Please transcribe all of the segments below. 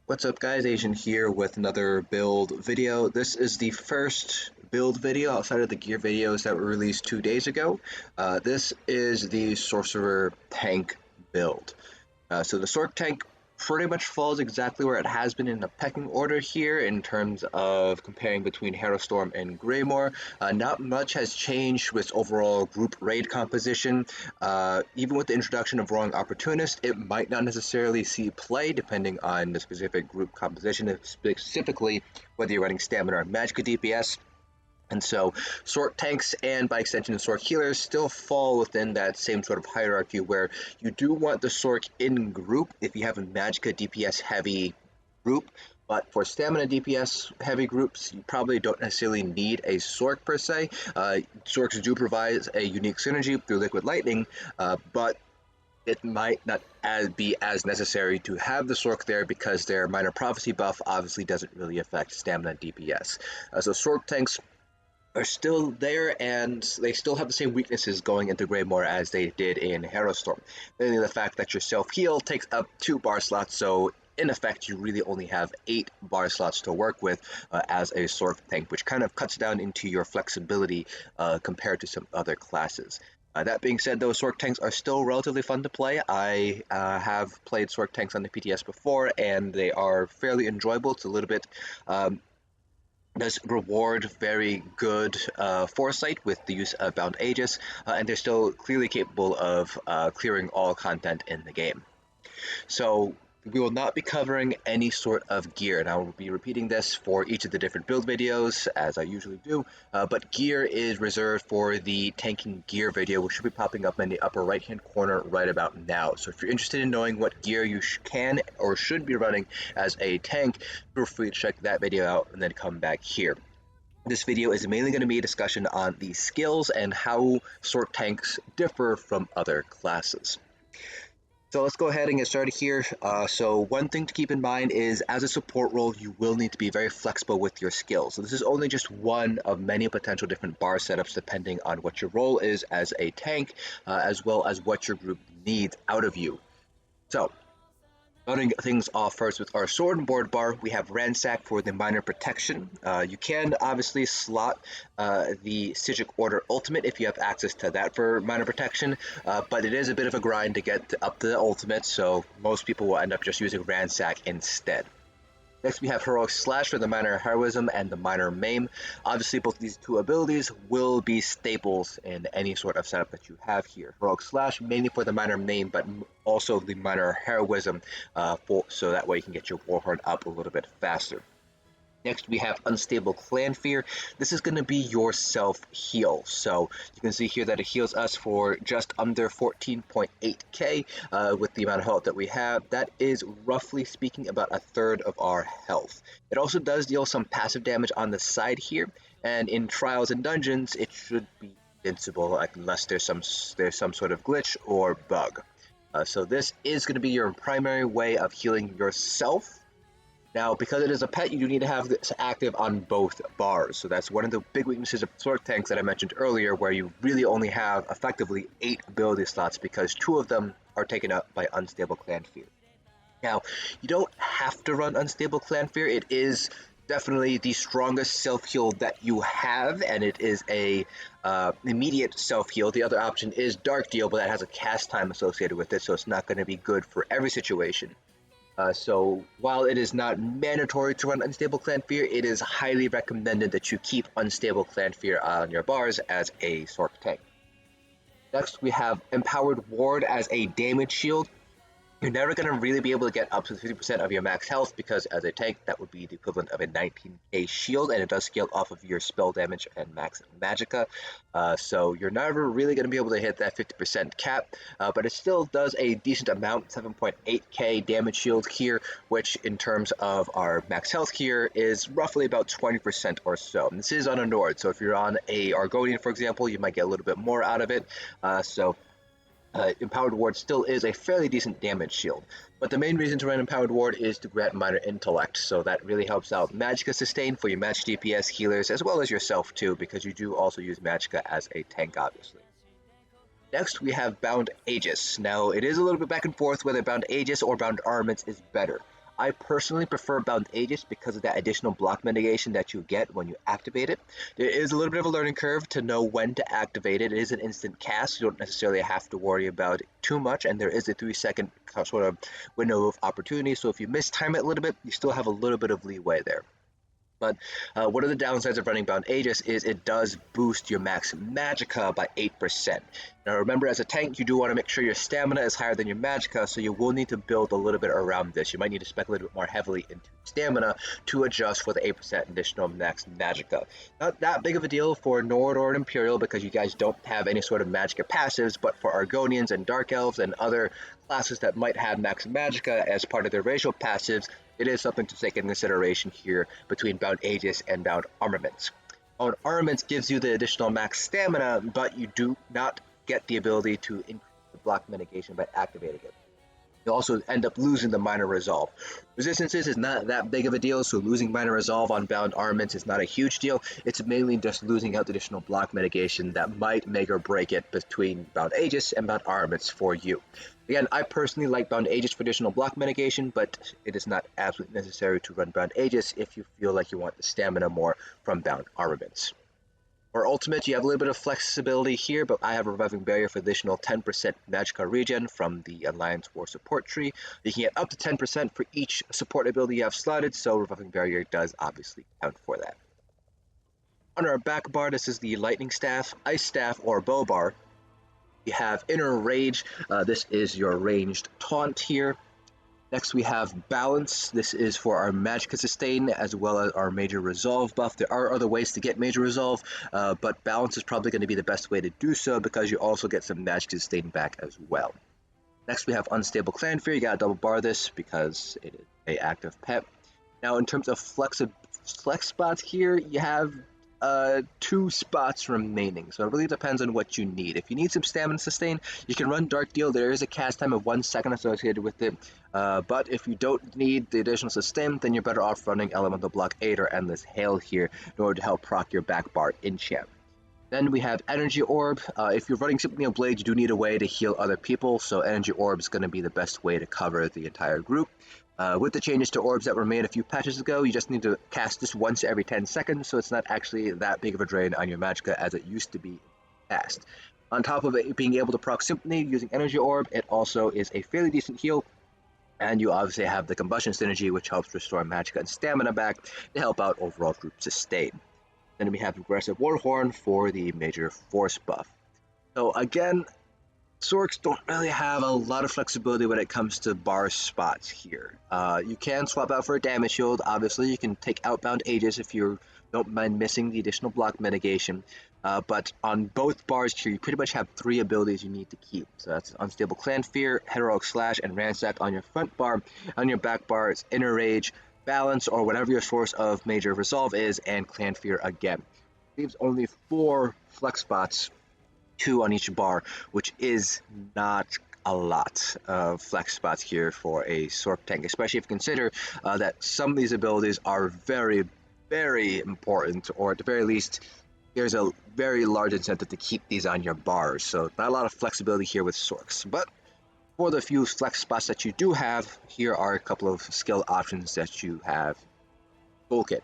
What's up guys, Asian here with another build video. This is the first build video outside of the gear videos that were released 2 days ago. This is the Sorcerer tank build. So the Sorc tank pretty much falls exactly where it has been in the pecking order here in terms of comparing between Storm and Greymoor. Not much has changed with overall group raid composition. Even with the introduction of Roaring Opportunist, it might not necessarily see play depending on the specific group composition, specifically whether you're running Stamina or Magicka DPS. And so Sorc tanks and by extension Sorc healers still fall within that same sort of hierarchy where you do want the Sorc in group if you have a Magicka DPS heavy group, but for stamina DPS heavy groups you probably don't necessarily need a Sorc per se. Sorcs do provide a unique synergy through Liquid Lightning, but it might not be as necessary to have the Sorc there because their Minor Prophecy buff obviously doesn't really affect stamina DPS. So Sorc tanks are still there, and they still have the same weaknesses going into Greymoor as they did in Storm. Mainly the fact that your self-heal takes up 2 bar slots, so in effect you really only have 8 bar slots to work with as a Sorc tank, which kind of cuts down into your flexibility compared to some other classes. That being said, though, Sorc tanks are still relatively fun to play. I have played Sorc tanks on the PTS before, and they are fairly enjoyable. It's a little bit does reward very good foresight with the use of Bound Aegis, and they're still clearly capable of clearing all content in the game. So we will not be covering any sort of gear, and I will be repeating this for each of the different build videos as I usually do, but gear is reserved for the tanking gear video, which should be popping up in the upper right hand corner right about now. So if you're interested in knowing what gear you can or should be running as a tank, feel free to check that video out and then come back here. This video is mainly going to be a discussion on the skills and how Sorc tanks differ from other classes. So let's go ahead and get started here. So one thing to keep in mind is as a support role, you will need to be very flexible with your skills. So this is only just one of many potential different bar setups depending on what your role is as a tank, as well as what your group needs out of you. So starting things off first with our sword and board bar, we have Ransack for the minor protection. You can obviously slot the Sigic Order ultimate if you have access to that for minor protection, but it is a bit of a grind to get up to the ultimate, so most people will end up just using Ransack instead. Next, we have Heroic Slash for the Minor Heroism and the Minor Maim. Obviously, both these two abilities will be staples in any sort of setup that you have here. Heroic Slash mainly for the Minor Maim, but also the Minor Heroism, so that way you can get your Warhorn up a little bit faster. Next, we have Unstable Clannfear. This is going to be your self-heal. So you can see here that it heals us for just under 14.8k with the amount of health that we have. That is, roughly speaking, about a third of our health. It also does deal some passive damage on the side here, and in Trials and Dungeons, it should be invincible unless there's some sort of glitch or bug. So this is going to be your primary way of healing yourself. Now, because it is a pet, you do need to have this active on both bars. So that's one of the big weaknesses of Sorc tanks that I mentioned earlier, where you really only have effectively 8 ability slots because 2 of them are taken up by Unstable Clannfear. Now, you don't have to run Unstable Clannfear. It is definitely the strongest self-heal that you have, and it is a immediate self-heal. The other option is Dark Deal, but that has a cast time associated with it, so it's not going to be good for every situation. So while it is not mandatory to run Unstable Clannfear, it is highly recommended that you keep Unstable Clannfear on your bars as a Sorc tank. Next, we have Empowered Ward as a damage shield. You're never going to really be able to get up to 50% of your max health because as a tank, that would be the equivalent of a 19k shield, and it does scale off of your spell damage and max magicka. So you're never really going to be able to hit that 50% cap, but it still does a decent amount, 7.8k damage shield here, which in terms of our max health here is roughly about 20% or so. And this is on a Nord, so if you're on a Argonian, for example, you might get a little bit more out of it. Empowered Ward still is a fairly decent damage shield, but the main reason to run Empowered Ward is to grant minor intellect, so that really helps out Magicka sustain for your match DPS healers, as well as yourself too, because you do also use Magicka as a tank, obviously. Next, we have Bound Aegis. Now, it is a little bit back and forth whether Bound Aegis or Bound Armaments is better. I personally prefer Bound Aegis because of that additional block mitigation that you get when you activate it. There is a little bit of a learning curve to know when to activate it. It is an instant cast, so you don't necessarily have to worry about it too much, and there is a 3-second sort of window of opportunity, so if you mistime it a little bit, you still have a little bit of leeway there. But one of the downsides of running Bound Aegis is it does boost your max magicka by 8%. Now remember, as a tank, you do want to make sure your stamina is higher than your magicka, so you will need to build a little bit around this. You might need to spec a little bit more heavily into stamina to adjust for the 8% additional max magicka. Not that big of a deal for Nord or Imperial because you guys don't have any sort of magicka passives, but for Argonians and Dark Elves and other classes that might have max magicka as part of their racial passives, it is something to take into consideration here between Bound Aegis and Bound Armaments. Bound Armaments gives you the additional max stamina, but you do not get the ability to increase the block mitigation by activating it. You also end up losing the minor resolve. Resistances is not that big of a deal, so losing minor resolve on Bound Armaments is not a huge deal. It's mainly just losing out the additional block mitigation that might make or break it between Bound Aegis and Bound Armaments for you. Again, I personally like Bound Aegis for additional block mitigation, but it is not absolutely necessary to run Bound Aegis if you feel like you want the stamina more from Bound Armaments. For Ultimate, you have a little bit of flexibility here, but I have a Reviving Barrier for additional 10% Magicka regen from the Alliance War support tree. You can get up to 10% for each support ability you have slotted, so Reviving Barrier does obviously count for that. On our back bar, this is the Lightning Staff, Ice Staff, or Bow Bar. You have Inner Rage. This is your ranged taunt here. Next we have Balance. This is for our Magicka Sustain as well as our Major Resolve buff. There are other ways to get Major Resolve, but Balance is probably going to be the best way to do so because you also get some Magicka Sustain back as well. Next we have Unstable Clannfear. You gotta double bar this because it is an active pet. Now in terms of flex spots here, you have 2 spots remaining, so it really depends on what you need. If you need some stamina sustain, you can run Dark Deal. There is a cast time of 1 second associated with it, but if you don't need the additional sustain, then you're better off running Elemental Blockade or Endless Hail here in order to help proc your backbar enchant. Then we have Energy Orb. If you're running Symphony of Blade, you do need a way to heal other people, so Energy Orb is going to be the best way to cover the entire group. With the changes to orbs that were made a few patches ago, you just need to cast this once every 10 seconds, so it's not actually that big of a drain on your magicka as it used to be in the past. On top of it being able to proc Symphony using Energy Orb, it also is a fairly decent heal, and you obviously have the Combustion Synergy, which helps restore magicka and stamina back to help out overall group sustain. Then we have Aggressive Warhorn for the Major Force buff. So again, Sorcs don't really have a lot of flexibility when it comes to bar spots here. You can swap out for a damage shield. Obviously, you can take Outbound Aegis if you don't mind missing the additional block mitigation. But on both bars here, you pretty much have 3 abilities you need to keep. So that's Unstable Clannfear, Heroic Slash, and Ransack on your front bar. On your back bar, it's Inner Rage, Balance, or whatever your source of Major Resolve is, and Clannfear again. Leaves only 4 flex spots, 2 on each bar, which is not a lot of flex spots here for a Sorc tank, especially if you consider that some of these abilities are very, very important, or at the very least, there's a very large incentive to keep these on your bars, so not a lot of flexibility here with Sorcs. But for the few flex spots that you do have, here are a couple of skill options that you have toolkit.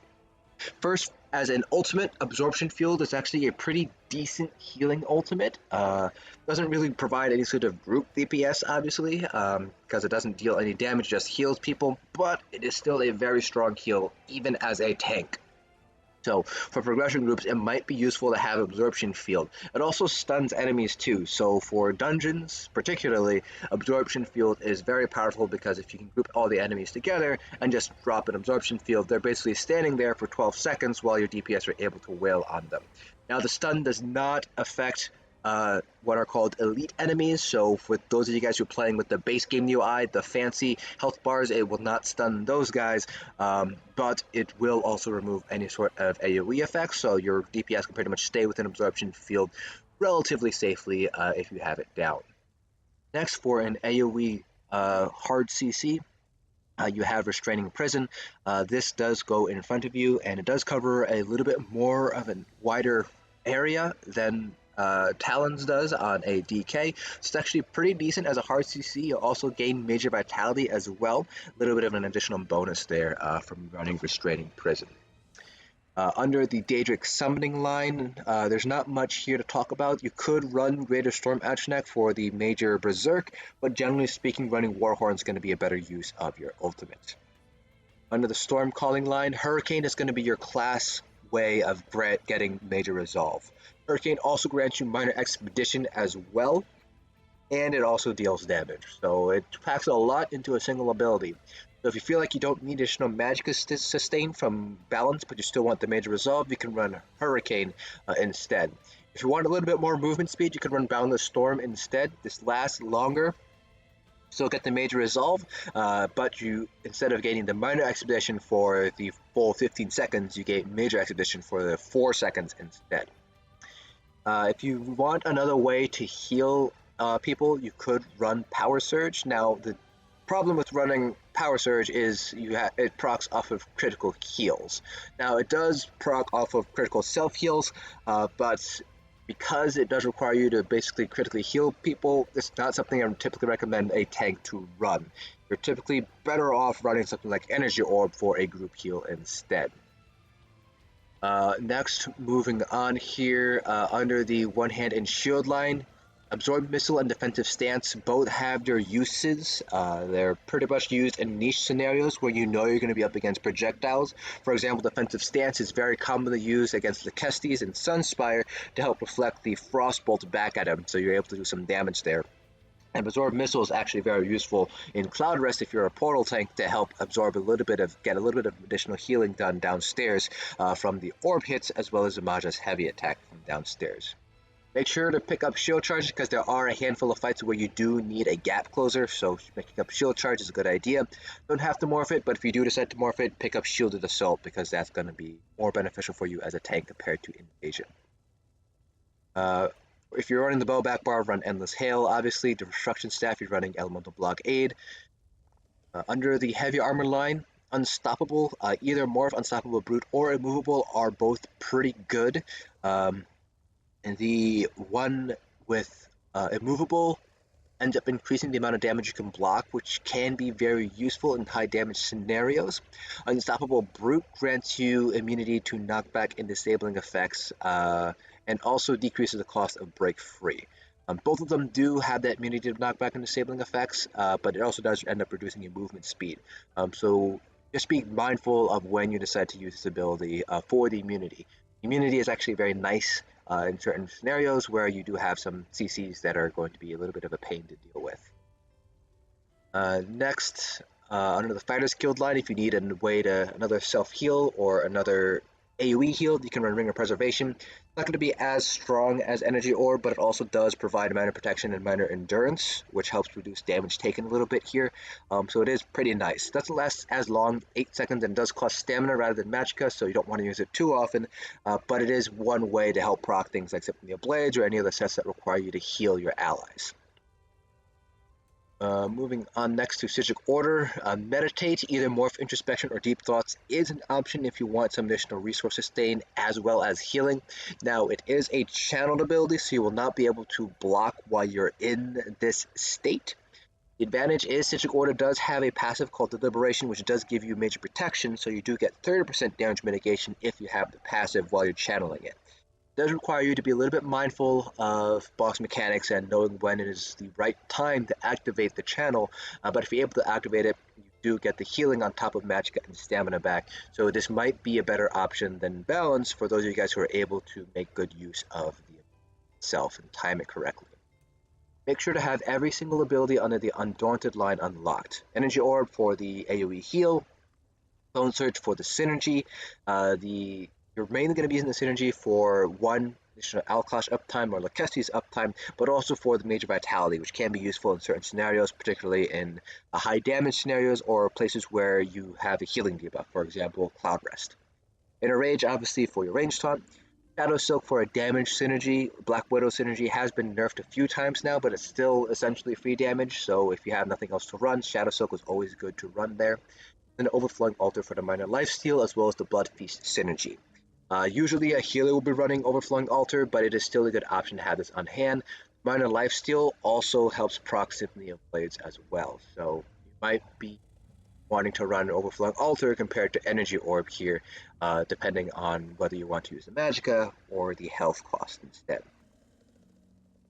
First, as an ultimate, Absorption Field is actually a pretty decent healing ultimate. Doesn't really provide any sort of group DPS, obviously, because it doesn't deal any damage, just heals people, but it is still a very strong heal, even as a tank. So for progression groups, it might be useful to have Absorption Field. It also stuns enemies too, so for dungeons particularly, Absorption Field is very powerful because if you can group all the enemies together and just drop an Absorption Field, they're basically standing there for 12 seconds while your DPS are able to wail on them. Now the stun does not affect what are called elite enemies, so for those of you guys who are playing with the base game UI, the fancy health bars, it will not stun those guys, but it will also remove any sort of AoE effects, so your DPS can pretty much stay within Absorption Field relatively safely if you have it down. Next, for an AoE hard CC, you have Restraining Prison. This does go in front of you, and it does cover a little bit more of a wider area than Talons does on a DK. So it's actually pretty decent as a hard CC. You'll also gain Major Vitality as well. A little bit of an additional bonus there from running Restraining Prison. Under the Daedric Summoning line, there's not much here to talk about. You could run Greater Storm Atronach for the Major Berserk, but generally speaking, running Warhorn is going to be a better use of your ultimate. Under the Storm Calling line, Hurricane is going to be your class way of getting Major Resolve. Hurricane also grants you Minor Expedition as well, and it also deals damage. So it packs a lot into a single ability. So if you feel like you don't need additional magic sustain from balance, but you still want the Major Resolve, you can run Hurricane instead. If you want a little bit more movement speed, you can run Boundless Storm instead. This lasts longer. Still get the Major Resolve, but you, instead of gaining the Minor Expedition for the full 15 seconds, you get Major Expedition for the 4 seconds instead. If you want another way to heal people, you could run Power Surge. Now, the problem with running Power Surge is it procs off of critical heals. Now, it does proc off of critical self-heals, but because it does require you to basically critically heal people, it's not something I would typically recommend a tank to run. You're typically better off running something like Energy Orb for a group heal instead. Next, moving on here, under the One Hand and Shield line, Absorb Missile and Defensive Stance both have their uses. They're pretty much used in niche scenarios where you know you're going to be up against projectiles. For example, Defensive Stance is very commonly used against Lachesis and Sunspire to help reflect the Frostbolt back at them, so you're able to do some damage there. And Absorb Missile is actually very useful in Cloud Rest if you're a portal tank to help absorb get a little bit of additional healing done downstairs from the orb hits, as well as Imaja's heavy attack from downstairs. Make sure to pick up shield charges because there are a handful of fights where you do need a gap closer, so picking up shield charge is a good idea. Don't have to morph it, but if you do decide to morph it, pick up Shielded Assault because that's going to be more beneficial for you as a tank compared to Invasion. If you're running the bow backbar, run Endless Hail. Obviously, the Destruction Staff, you're running Elemental Blockade. Under the heavy armor line, Unstoppable, either Morph, Unstoppable Brute, or Immovable are both pretty good. And the one with Immovable ends up increasing the amount of damage you can block, which can be very useful in high damage scenarios. Unstoppable Brute grants you immunity to knockback and disabling effects, and also decreases the cost of Break Free. Both of them do have that immunity to knockback and disabling effects, but it also does end up reducing your movement speed. So just be mindful of when you decide to use this ability for the immunity. Immunity is actually very nice in certain scenarios where you do have some CCs that are going to be a little bit of a pain to deal with. Next, under the Fighter's Guild line, if you need another self-heal or another AoE heal, you can run Ring of Preservation. It's not going to be as strong as Energy Orb, but it also does provide minor protection and minor endurance, which helps reduce damage taken a little bit here. So it is pretty nice. It doesn't last as long, 8 seconds, and does cost stamina rather than magicka, so you don't want to use it too often, but it is one way to help proc things like Symphony of Blades or any other sets that require you to heal your allies. Moving on next to Psijic Order, Meditate, either Morph, Introspection, or Deep Thoughts is an option if you want some additional resource sustain as well as healing. Now, it is a channeled ability, so you will not be able to block while you're in this state. The advantage is Psijic Order does have a passive called Deliberation, which does give you major protection, so you do get 30% damage mitigation if you have the passive while you're channeling it. It does require you to be a little bit mindful of boss mechanics and knowing when it is the right time to activate the channel, but if you're able to activate it, you do get the healing on top of magicka and stamina back, so this might be a better option than balance for those of you guys who are able to make good use of the itself and time it correctly. Make sure to have every single ability under the Undaunted line unlocked. Energy Orb for the AoE heal, Bone Surge for the synergy, you're mainly going to be using the synergy for one additional Alkosh uptime or Lachesis uptime, but also for the Major Vitality, which can be useful in certain scenarios, particularly in high damage scenarios or places where you have a healing debuff, for example, Cloud Rest. Inner Rage, obviously, for your range taunt. Shadow Silk for a damage synergy. Black Widow synergy has been nerfed a few times now, but it's still essentially free damage, so if you have nothing else to run, Shadow Silk is always good to run there. Then Overflowing Altar for the minor lifesteal, as well as the Blood Feast synergy. Usually a healer will be running Overflowing Altar, but it is still a good option to have this on hand. Minor Lifesteal also helps proc Symphony of Blades as well, so you might be wanting to run Overflowing Altar compared to Energy Orb here, depending on whether you want to use the Magicka or the health cost instead.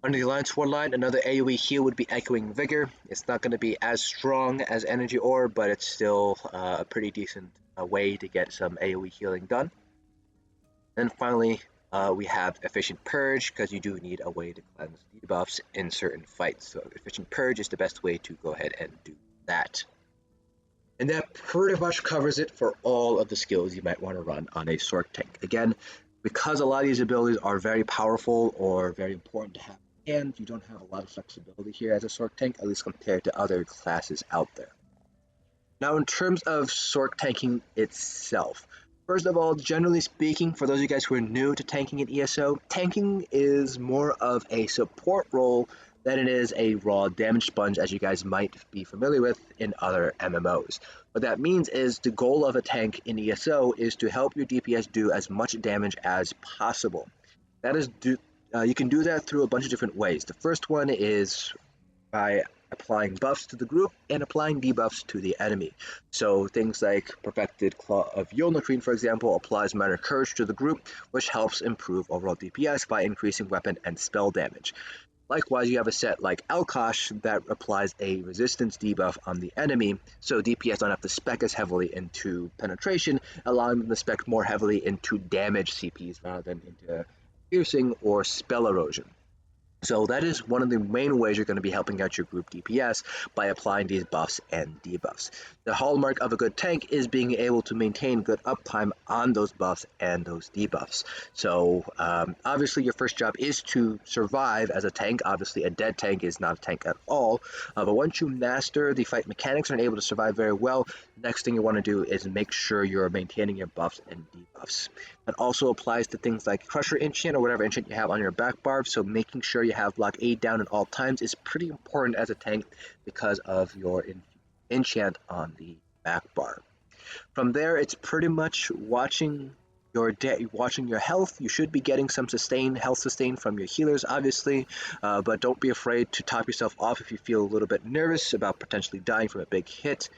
Under the Alliance War line, another AoE heal would be Echoing Vigor. It's not going to be as strong as Energy Orb, but it's still a pretty decent way to get some AoE healing done. Then finally, we have Efficient Purge, because you do need a way to cleanse debuffs in certain fights. So Efficient Purge is the best way to go ahead and do that. And that pretty much covers it for all of the skills you might want to run on a Sorc tank. Again, because a lot of these abilities are very powerful or very important to have, and you don't have a lot of flexibility here as a Sorc tank, at least compared to other classes out there. Now, in terms of Sorc tanking itself, first of all, generally speaking, for those of you guys who are new to tanking in ESO, tanking is more of a support role than it is a raw damage sponge, as you guys might be familiar with in other MMOs. What that means is the goal of a tank in ESO is to help your DPS do as much damage as possible. That is you can do that through a bunch of different ways. The first one is by applying buffs to the group and applying debuffs to the enemy. So things like Perfected Claw of Yolnahkriin, for example, applies Minor Courage to the group, which helps improve overall DPS by increasing weapon and spell damage. Likewise, you have a set like Alkosh that applies a resistance debuff on the enemy, so DPS don't have to spec as heavily into penetration, allowing them to spec more heavily into damage CPs rather than into piercing or spell erosion. So that is one of the main ways you're going to be helping out your group DPS by applying these buffs and debuffs. The hallmark of a good tank is being able to maintain good uptime on those buffs and those debuffs. So obviously your first job is to survive as a tank. Obviously a dead tank is not a tank at all, but once you master the fight mechanics and are able to survive very well, the next thing you want to do is make sure you're maintaining your buffs and debuffs. That also applies to things like Crusher Enchant or whatever enchant you have on your backbar, so making sure you have Blockade down at all times is pretty important as a tank because of your enchant on the backbar. From there, it's pretty much watching your health. You should be getting some health sustain from your healers, obviously, but don't be afraid to top yourself off if you feel a little bit nervous about potentially dying from a big hit.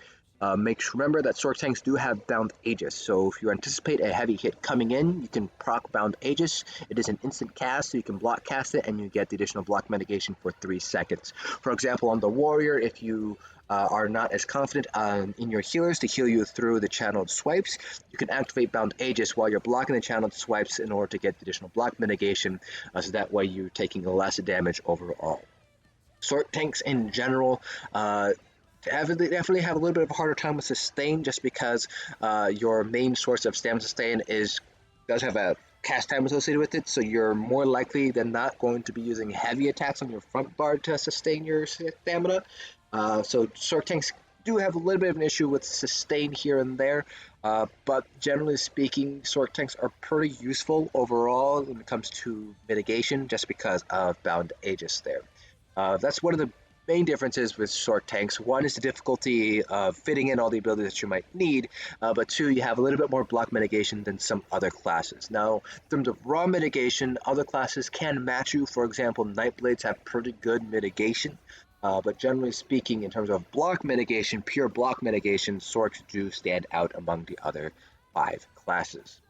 Remember that Sorc tanks do have Bound Aegis, so if you anticipate a heavy hit coming in, you can proc Bound Aegis. It is an instant cast, so you can block cast it, and you get the additional block mitigation for 3 seconds. For example, on the Warrior, if you are not as confident in your healers to heal you through the channeled swipes, you can activate Bound Aegis while you're blocking the channeled swipes in order to get the additional block mitigation, so that way you're taking less damage overall. Sorc tanks in general, definitely have a little bit of a harder time with sustain, just because your main source of stamina sustain does have a cast time associated with it, so you're more likely than not going to be using heavy attacks on your front bar to sustain your stamina. So Sorc tanks do have a little bit of an issue with sustain here and there, but generally speaking, Sorc tanks are pretty useful overall when it comes to mitigation, just because of Bound Aegis there. That's one of the main differences with Sorc tanks. One is the difficulty of fitting in all the abilities that you might need, but 2, you have a little bit more block mitigation than some other classes. Now, in terms of raw mitigation, other classes can match you. For example, Nightblades have pretty good mitigation, but generally speaking, in terms of block mitigation, pure block mitigation, Sorcs do stand out among the other 5 classes.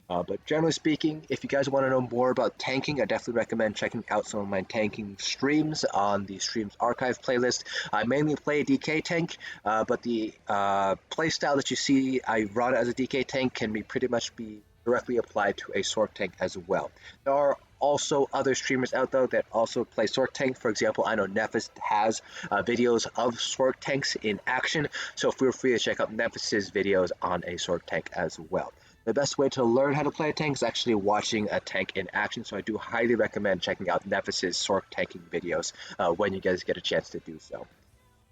But generally speaking, if you guys want to know more about tanking, I definitely recommend checking out some of my tanking streams on the Streams Archive playlist. I mainly play a DK tank, but the playstyle that you see I run as a DK tank can pretty much be directly applied to a Sorc tank as well. There are also other streamers out there that also play Sorc tank. For example, I know Nephis has videos of Sorc tanks in action, so feel free to check out Nephis's videos on a Sorc tank as well. The best way to learn how to play a tank is actually watching a tank in action, so I do highly recommend checking out Nephis's Sorc tanking videos when you guys get a chance to do so.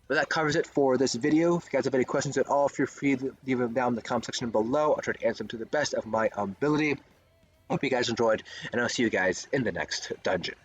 But that covers it for this video. If you guys have any questions at all, feel free to leave them down in the comment section below. I'll try to answer them to the best of my ability. Hope you guys enjoyed, and I'll see you guys in the next dungeon.